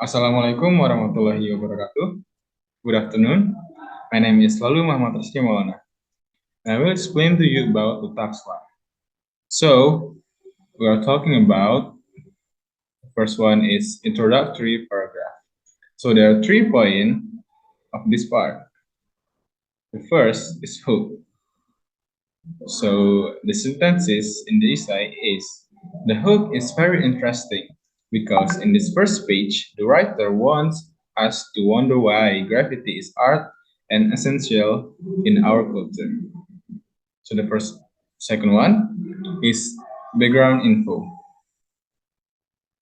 Assalamualaikum warahmatullahi wabarakatuh. Good afternoon. My name is L.M Rizki Maulana. I will explain to you about the task one. So, we are talking about the first one is introductory paragraph. So there are 3 points of this part. The first is hook. So the sentences in the essay is the hook is very interesting because in this first page the writer wants us to wonder why graffiti is art and essential in our culture. So the second one is background info.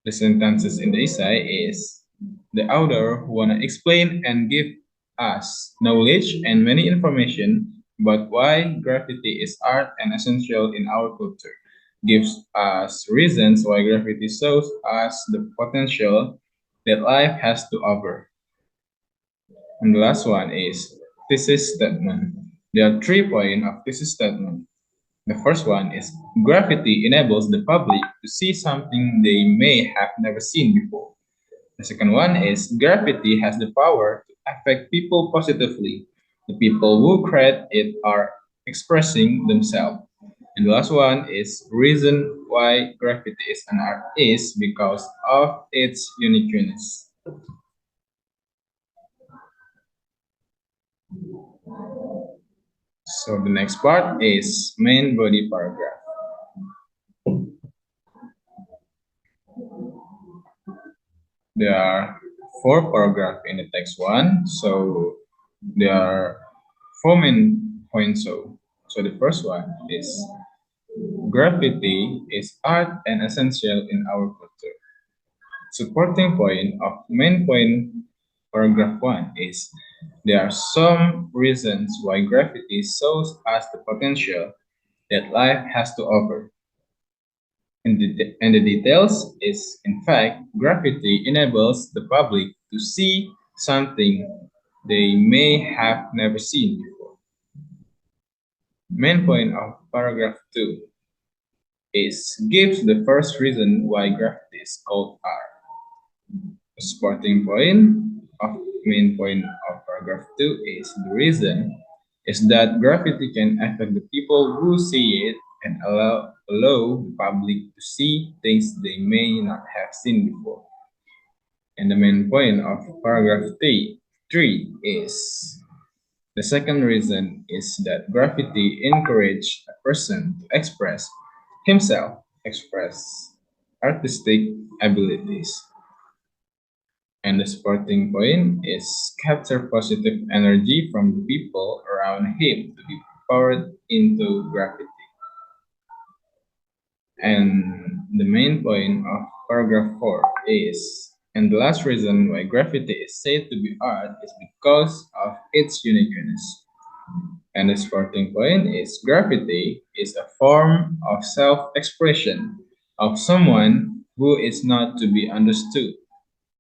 The sentences in the essay is the author wanna explain and give us knowledge and many information about why graffiti is art and essential in our culture. Gives us reasons why graffiti shows us the potential that life has to offer. And the last one is thesis statement. There are 3 points of thesis statement. The first one is graffiti enables the public to see something they may have never seen before. The second one is graffiti has the power to affect people positively. The people who create it are expressing themselves. And the last one is reason why graffiti is an art is because of its uniqueness. So the next part is main body paragraph. There are 4 paragraphs in the text one, so there are 4 main points. So the first one is graffiti is art and essential in our culture. Supporting point of main point paragraph 1 is there are some reasons why graffiti shows us the potential that life has to offer. And the details is, in fact, graffiti enables the public to see something they may have never seen before. Main point of paragraph 2 is gives the first reason why graffiti is called art. The supporting point of main point of paragraph 2 is the reason is that graffiti can affect the people who see it and allow the public to see things they may not have seen before. And the main point of paragraph 3 is the second reason is that graffiti encourages a person to express himself, express artistic abilities. And the supporting point is capture positive energy from the people around him to be poured into graffiti. And the main point of paragraph 4 is, and the last reason why graffiti is said to be art is because of its uniqueness. And the supporting point is graffiti is a form of self-expression of someone who is not to be understood,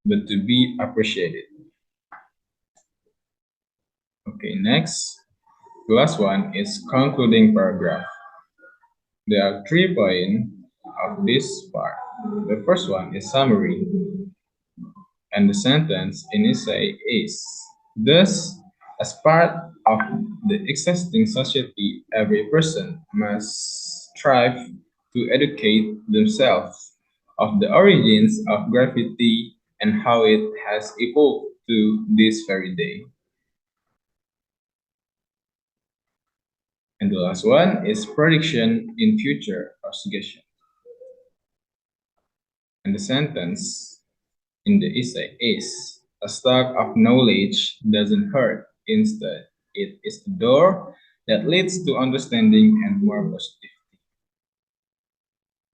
but to be appreciated. Okay, next. The last one is concluding paragraph. There are 3 points of this part. The first one is summary, and the sentence in essay is, thus, as part of the existing society, every person must strive to educate themselves of the origins of graffiti and how it has evolved to this very day. And the last one is prediction in future or suggestion. And the sentence in the essay is, a stock of knowledge doesn't hurt. Instead, it is the door that leads to understanding and more positivity.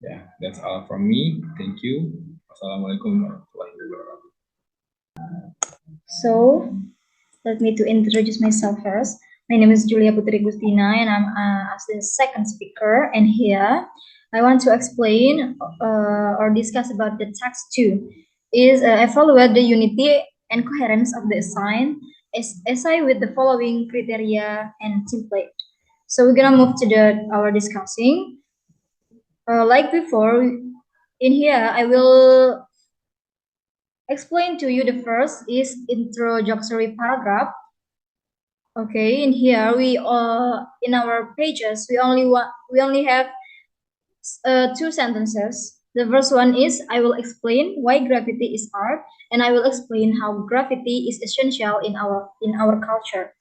Yeah, that's all from me. Thank you. Wassalamualaikum warahmatullahi wabarakatuh. So, let me to introduce myself first. My name is Putri Gustina, and I'm as the second speaker. And here, I want to explain or discuss about the text 2. Is evaluate the unity and coherence of the essay with the following criteria and template. So we're gonna move to our discussing. Like before, in here I will explain to you. The first is introductory paragraph. Okay, in here we in our pages we only have two sentences. The first one is I will explain why graffiti is art, and I will explain how graffiti is essential in our culture.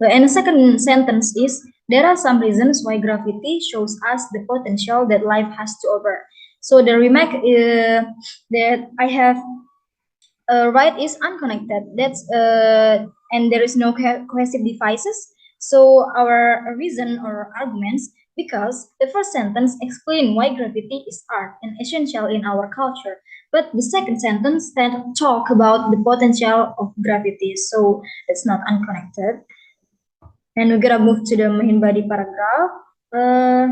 And the second sentence is there are some reasons why graffiti shows us the potential that life has to offer. So the remark that I have right is unconnected. That's and there is no cohesive devices. So our reason or arguments because the first sentence explain why graffiti is art and essential in our culture, but the second sentence then talk about the potential of graffiti. So it's not unconnected. And we're gonna move to the main body paragraph. Uh,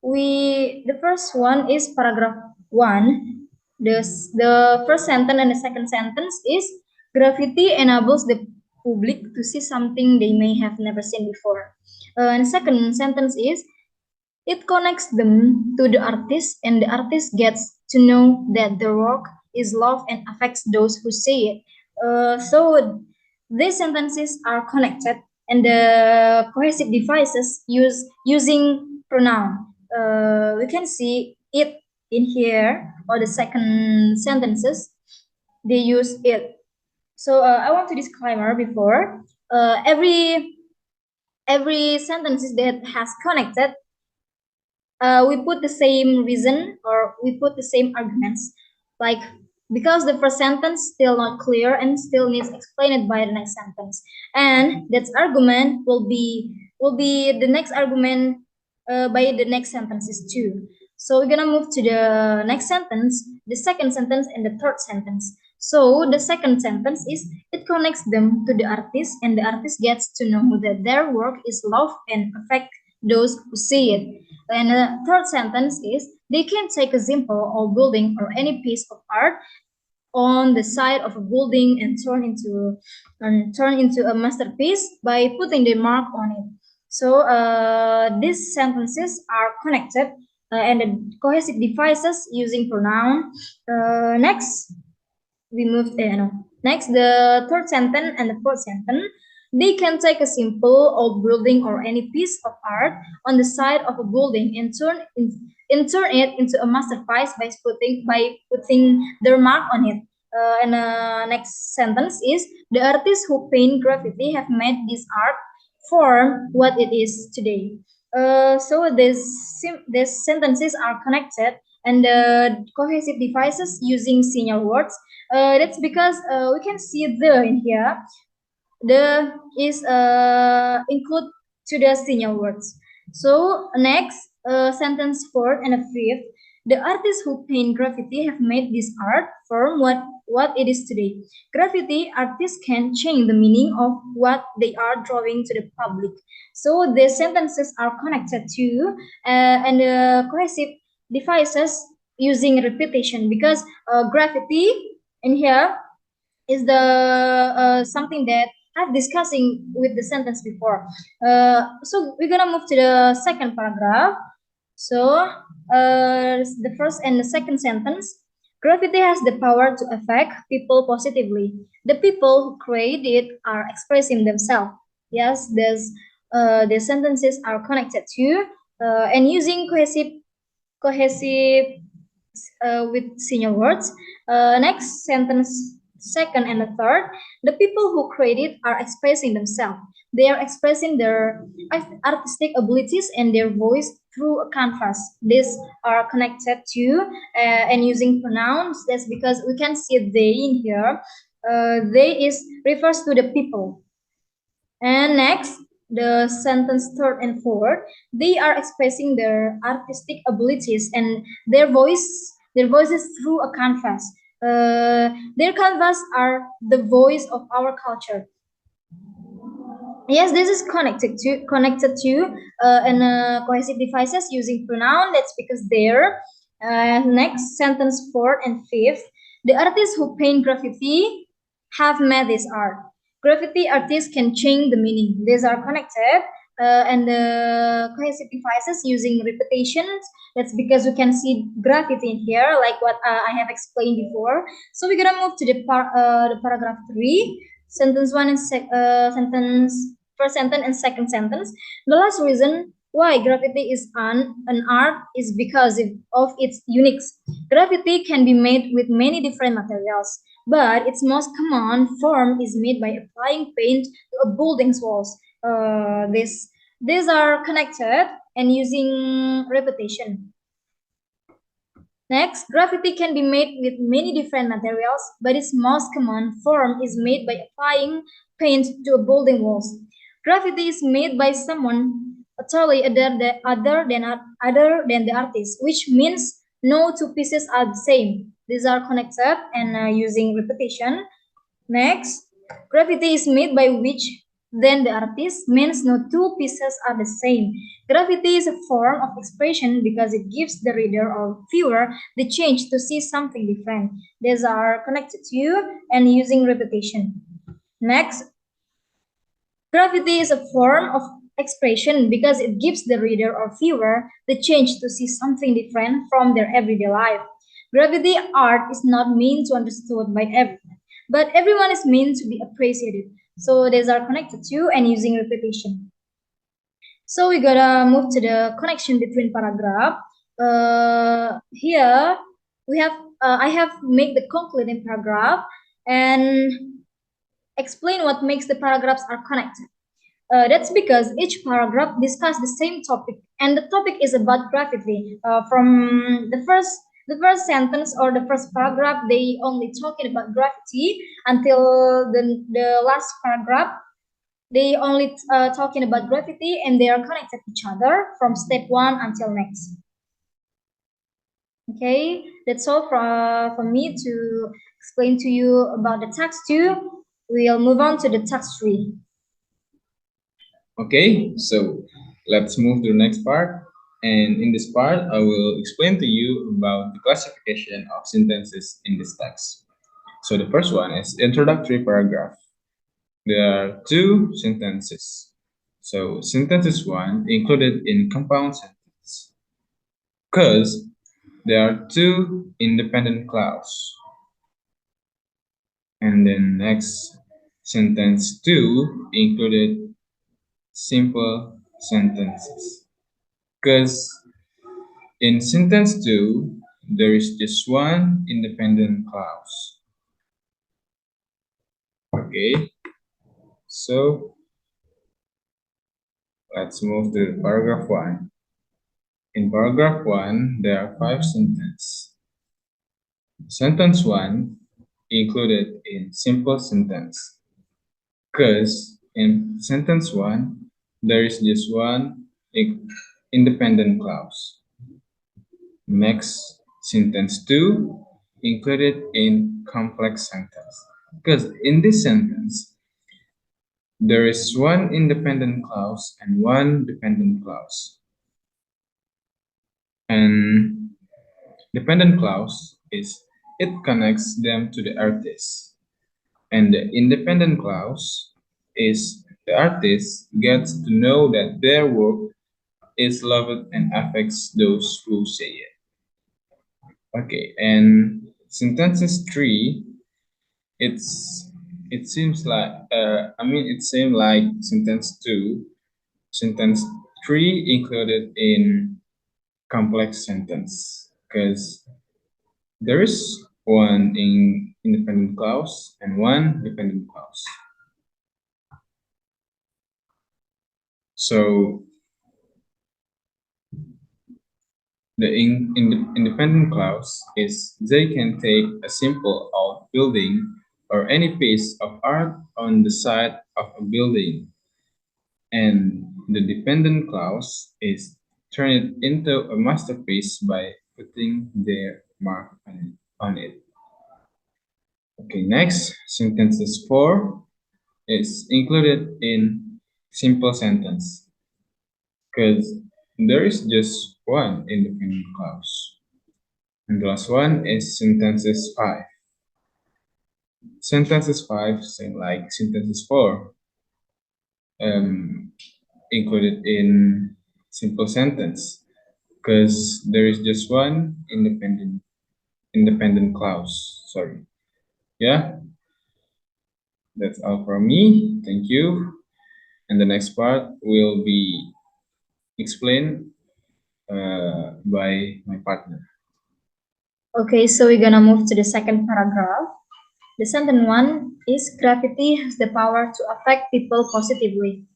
the first one is paragraph one. The first sentence and the second sentence is graffiti enables the public to see something they may have never seen before. And the second sentence is it connects them to the artist, and the artist gets to know that their work is loved and affects those who see it. So these sentences are connected, and the cohesive devices using pronoun. We can see it in here, or the second sentences they use it. So I want to disclaimer before every sentences that has connected we put the same reason or we put the same arguments, like because the first sentence still not clear and still needs explained by the next sentence, and that argument will be the next argument by the next sentences too. So we're gonna move to the next sentence, the second sentence, and the third sentence. So the second sentence is it connects them to the artist, and the artist gets to know that their work is loved and affect those who see it. And the third sentence is they can take a simple or building or any piece of art on the side of a building and turn into a masterpiece by putting the mark on it. So these sentences are connected and the cohesive devices using pronoun. Next, we moved no. Next, the third sentence and the fourth sentence. They can take a simple old building or any piece of art on the side of a building and turn it into a masterpiece by putting their mark on it. And next sentence is the artists who paint graffiti have made this art form what it is today. So these sentences are connected and the cohesive devices using signal words. That's because we can see the in here. The is include to the signal words. So next sentence fourth and a fifth. The artists who paint graffiti have made this art form what it is today. Graffiti artists can change the meaning of what they are drawing to the public. So the sentences are connected to and cohesive devices using repetition because graffiti in here is the something that I've discussing with the sentence before. So we're gonna move to the second paragraph. So the first and the second sentence. Graffiti has the power to affect people positively. The people who create it are expressing themselves. Yes, the sentences are connected to and using cohesive with senior words. Next sentence, second and the third, the people who create it are expressing themselves. They are expressing their artistic abilities and their voice through a canvas. These are connected to and using pronouns. That's because we can see they in here. They is refers to the people. And next, the sentence third and fourth, they are expressing their artistic abilities and their voices through a canvas. Their canvas are the voice of our culture. Yes, this is connected to and cohesive devices using pronoun. That's because they're next sentence fourth and fifth. The artists who paint graffiti have made this art. Graffiti artists can change the meaning. These are connected and the cohesive devices using repetitions. That's because we can see graffiti in here, like what I have explained before. So we're gonna move to the paragraph 3, sentence 1 and sentence first sentence and second sentence. The last reason why graffiti is an art is because of its uniqueness. Graffiti can be made with many different materials, but its most common form is made by applying paint to a building's walls. These are connected and using repetition. Next, graffiti can be made with many different materials, but its most common form is made by applying paint to a building walls. Graffiti is made by someone totally other than the artist, which means no two pieces are the same. These are connected and using repetition. Next, graffiti is made by which then the artist means no two pieces are the same. Graffiti is a form of expression because it gives the reader or viewer the chance to see something different. These are connected to you and using repetition. Next, graffiti is a form of expression because it gives the reader or viewer the chance to see something different from their everyday life. Graffiti art is not meant to understood by everyone, but everyone is meant to be appreciated. So these are connected to and using repetition. So we gotta move to the connection between paragraph. Here we have I have made the concluding paragraph and explain what makes the paragraphs are connected. That's because each paragraph discusses the same topic, and the topic is about graffiti. From the first sentence or the first paragraph, they only talking about graffiti until the last paragraph. They only talking about graffiti, and they are connected to each other from step 1 until next. Okay, that's all for me to explain to you about the text 2. We'll move on to the text 3. Okay, so let's move to the next part. And in this part, I will explain to you about the classification of sentences in this text. So the first one is introductory paragraph. There are two sentences. So sentences one included in compound sentence because there are two independent clauses. And then next sentence two included simple sentences because in sentence 2, there is just one independent clause. Okay, so let's move to paragraph 1. In paragraph 1, there are 5 sentences. Sentence 1 included in simple sentence because in sentence 1, there is just one independent clause. Next, sentence 2 included in complex sentence because in this sentence there is one independent clause and one dependent clause. And dependent clause is it connects them to the artist, and the independent clause is the artist gets to know that their work is loved and affects those who say it. Okay, and sentences 3, it seems like it seems like sentence 2, sentence 3 included in complex sentence because there is one in independent clause and one dependent clause. So the independent clause is they can take a simple outbuilding or any piece of art on the side of a building, and the dependent clause is turn it into a masterpiece by putting their mark on it. Okay, next, sentences 4 is included in simple sentence because there is just one independent clause. And the last one is sentences 5. Sentences 5 same like sentences 4. included in simple sentence because there is just one independent clause. Sorry. Yeah, that's all from me. Thank you. And the next part will be explained by my partner. Okay, so we're gonna move to the second paragraph. The sentence one is gravity has the power to affect people positively.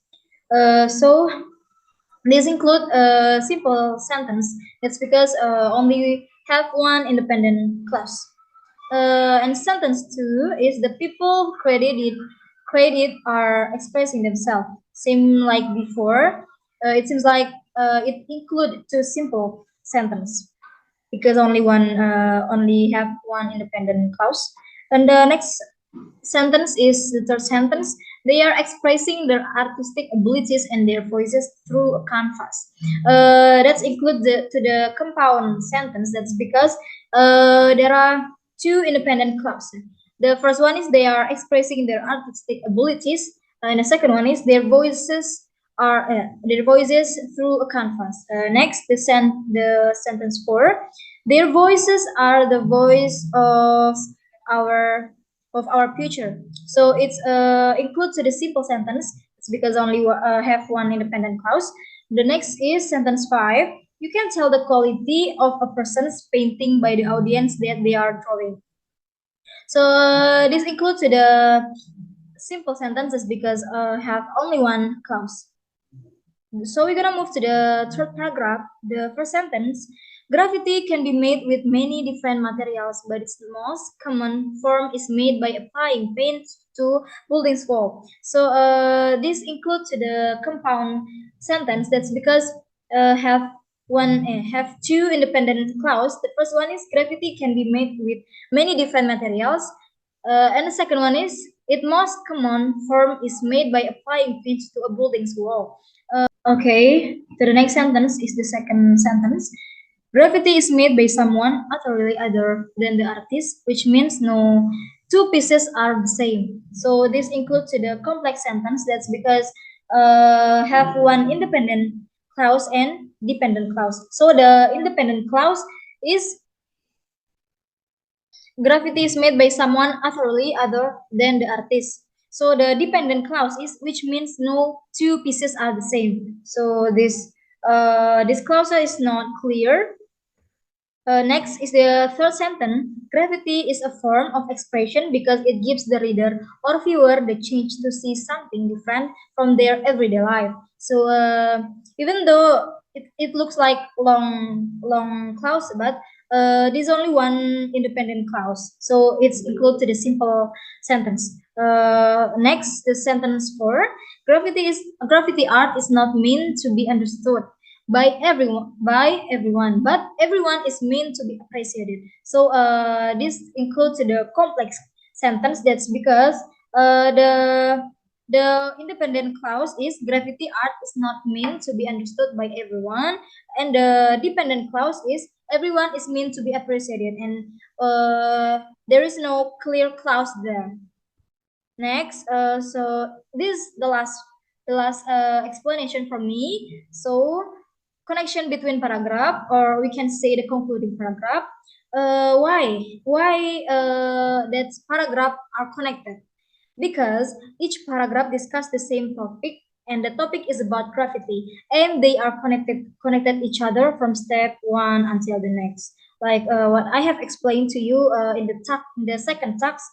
So this include a simple sentence. It's because only we have one independent clause. And sentence two is the people credited are expressing themselves. Same like before. It seems like it include two simple sentence because only have one independent clause. And the next sentence is the third sentence. They are expressing their artistic abilities and their voices through a canvas. That's include to the compound sentence. That's because there are two independent clauses. The first one is they are expressing their artistic abilities, and the second one is their voices through a canvas. Next, the sentence four. Their voices are the voice our our future. So it's includes the simple sentence. It's because only have one independent clause. The next is sentence five. You can tell the quality of a person's painting by the audience that they are drawing. So this includes the simple sentences because have only one clause. So we're gonna move to the third paragraph. The first sentence, gravity can be made with many different materials, but its most common form is made by applying paint to buildings wall. So this includes the compound sentence. That's because have two independent clause. The first one is gravity can be made with many different materials, and the second one is its most common form is made by applying paint to a building's wall. Okay, so the next sentence is the second sentence. Graffiti is made by someone utterly other than the artist, which means no two pieces are the same. So this includes the complex sentence. That's because have one independent clause and dependent clause. So the independent clause is graffiti is made by someone utterly other than the artist. So the dependent clause is which means no two pieces are the same. So this clause is not clear. Next is the third sentence. Gravity is a form of expression because it gives the reader or viewer the chance to see something different from their everyday life. So even though it looks like long clause, but there's only one independent clause, so it's included to the simple sentence. Next, the sentence four. Graffiti art is not meant to be understood by everyone, but everyone is meant to be appreciated. So this includes the complex sentence. That's because the independent clause is graffiti art is not meant to be understood by everyone, and the dependent clause is everyone is meant to be appreciated, and there is no clear clause there. Next, so this is the last explanation from me. So connection between paragraph, or we can say the concluding paragraph. Why that paragraph are connected? Because each paragraph discuss the same topic, and the topic is about graffiti, and they are connected each other from step one until the next. Like what I have explained to you in the second text,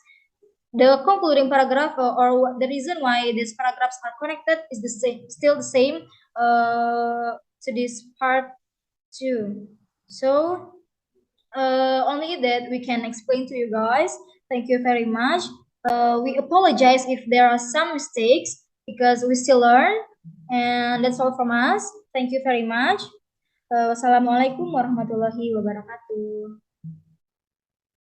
the concluding paragraph, or the reason why these paragraphs are connected is the same, still the same to this part too. So only that we can explain to you guys. Thank you very much. We apologize if there are some mistakes because we still learn. And that's all from us. Thank you very much. Wassalamualaikum warahmatullahi wabarakatuh.